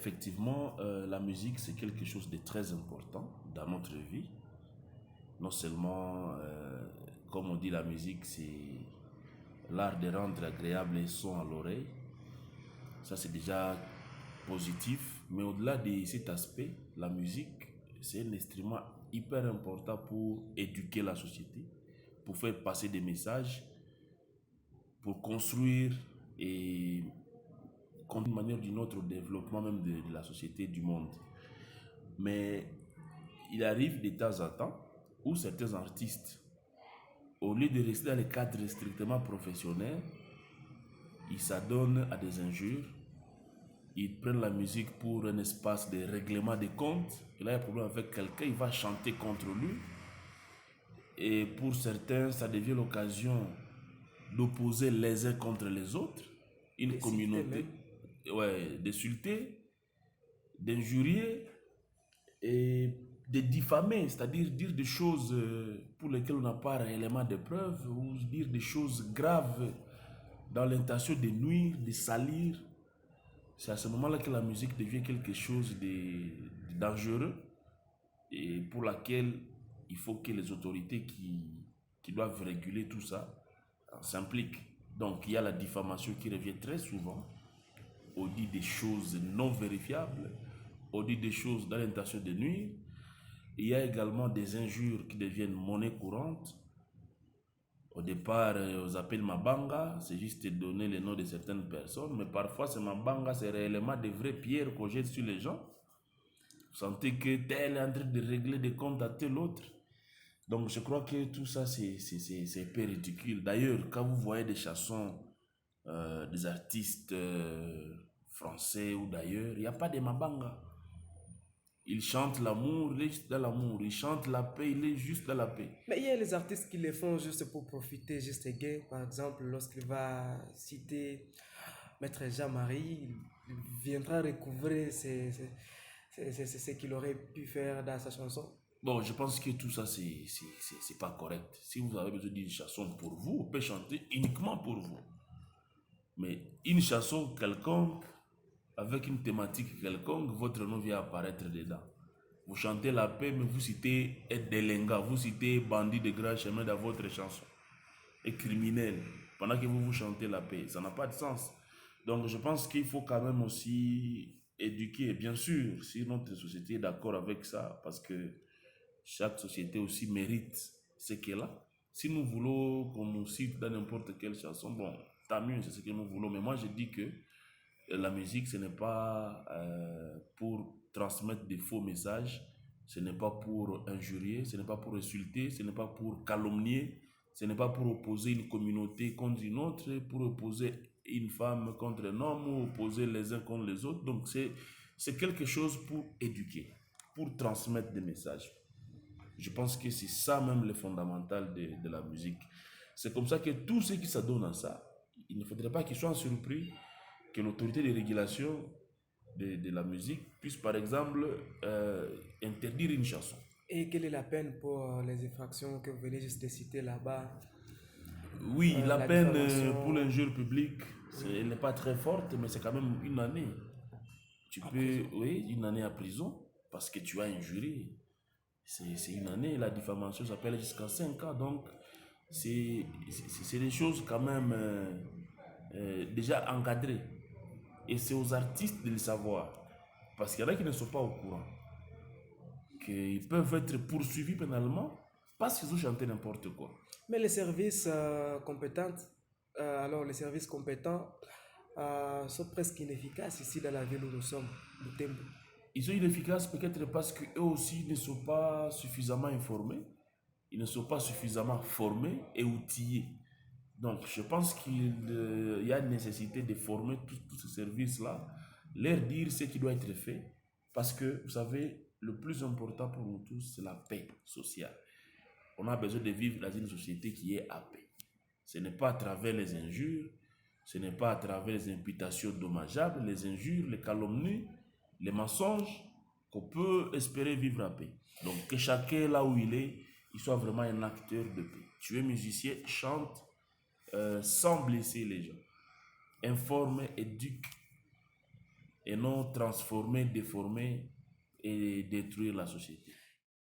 Effectivement, la musique, c'est quelque chose de très important dans notre vie. Non seulement, comme on dit, la musique, c'est l'art de rendre agréable les sons à l'oreille. Ça, c'est déjà positif. Mais au-delà de cet aspect, la musique, c'est un instrument hyper important pour éduquer la société, pour faire passer des messages, pour construire et d'une manière ou d'une autre au développement même de la société, du monde. Mais il arrive de temps en temps où certains artistes, au lieu de rester dans les cadres strictement professionnels, ils s'adonnent à des injures, ils prennent la musique pour un espace de règlement des comptes. Et là, il y a un problème avec quelqu'un, il va chanter contre lui. Et pour certains, ça devient l'occasion d'opposer les uns contre les autres, une communauté, ouais, d'insulter, d'injurier et de diffamer, c'est-à-dire dire des choses pour lesquelles on n'a pas réellement de preuves, ou dire des choses graves dans l'intention de nuire, de salir. C'est à ce moment-là que la musique devient quelque chose de dangereux et pour laquelle il faut que les autorités qui doivent réguler tout ça s'impliquent. Donc il y a la diffamation qui revient très souvent. On dit des choses non vérifiables, on dit des choses dans l'intention de nuire. Il y a également des injures qui deviennent monnaie courante. Au départ, on appelle Mabanga, c'est juste donner les noms de certaines personnes, mais parfois c'est Mabanga, c'est réellement des vraies pierres qu'on jette sur les gens. Vous sentez que tel est en train de régler des comptes à tel autre. Donc je crois que tout ça c'est un peu ridicule. D'ailleurs, quand vous voyez des chansons des artistes français ou d'ailleurs, il n'y a pas de Mabanga. Ils chantent l'amour, il est juste dans l'amour. Ils chantent la paix, il est juste dans la paix. Mais il y a les artistes qui le font juste pour profiter, juste gain. Par exemple, lorsqu'il va citer Maître Jean-Marie, il viendra recouvrir ce qu'il aurait pu faire dans sa chanson. Bon, je pense que tout ça, c'est pas correct. Si vous avez besoin d'une chanson pour vous, vous pouvez chanter uniquement pour vous. Mais une chanson quelconque, avec une thématique quelconque, votre nom vient apparaître dedans. Vous chantez la paix, mais vous citez Delenga, vous citez bandit de grand chemin dans votre chanson. Et criminel, pendant que vous chantez la paix. Ça n'a pas de sens. Donc je pense qu'il faut quand même aussi éduquer, bien sûr, si notre société est d'accord avec ça, parce que chaque société aussi mérite ce qu'elle a. Si nous voulons qu'on nous cite dans n'importe quelle chanson, bon, tant mieux, c'est ce que nous voulons. Mais moi, je dis que la musique, ce n'est pas pour transmettre des faux messages, ce n'est pas pour injurier, ce n'est pas pour insulter, ce n'est pas pour calomnier, ce n'est pas pour opposer une communauté contre une autre, pour opposer une femme contre un homme ou opposer les uns contre les autres. Donc c'est quelque chose pour éduquer, pour transmettre des messages. Je pense que c'est ça même le fondamental de la musique. C'est comme ça que tous ceux qui s'adonnent à ça, il ne faudrait pas qu'ils soient surpris que l'autorité de régulation de la musique puisse par exemple interdire une chanson. Et quelle est la peine pour les infractions que vous venez juste de citer là-bas? Oui, la La peine pour diffamation l'injure publique, elle n'est pas très forte, mais c'est quand même une année. Tu en peux, prison. oui, une année à prison parce que tu as injuré. C'est une année, la diffamation s'appelle jusqu'à 5 ans. Donc, c'est des choses quand même déjà encadrées. Et c'est aux artistes de le savoir. Parce qu'il y en a qui ne sont pas au courant. Qu'ils peuvent être poursuivis pénalement parce qu'ils ont chanté n'importe quoi. Mais les services compétents, les services compétents sont presque inefficaces ici dans la ville où nous sommes, Butembo. Ils sont inefficaces peut-être parce qu'eux aussi ne sont pas suffisamment informés, ils ne sont pas suffisamment formés et outillés. Donc je pense qu'il y a une nécessité de former tous ces services-là, leur dire ce qui doit être fait, parce que vous savez, le plus important pour nous tous, c'est la paix sociale. On a besoin de vivre dans une société qui est à paix. Ce n'est pas à travers les injures, ce n'est pas à travers les imputations dommageables, les injures, les calomnies, les mensonges qu'on peut espérer vivre en paix. Donc que chacun là où il soit vraiment un acteur de paix. Tu es musicien, chante sans blesser les gens. Informe, éduque et non transformer, déformer et détruire la société.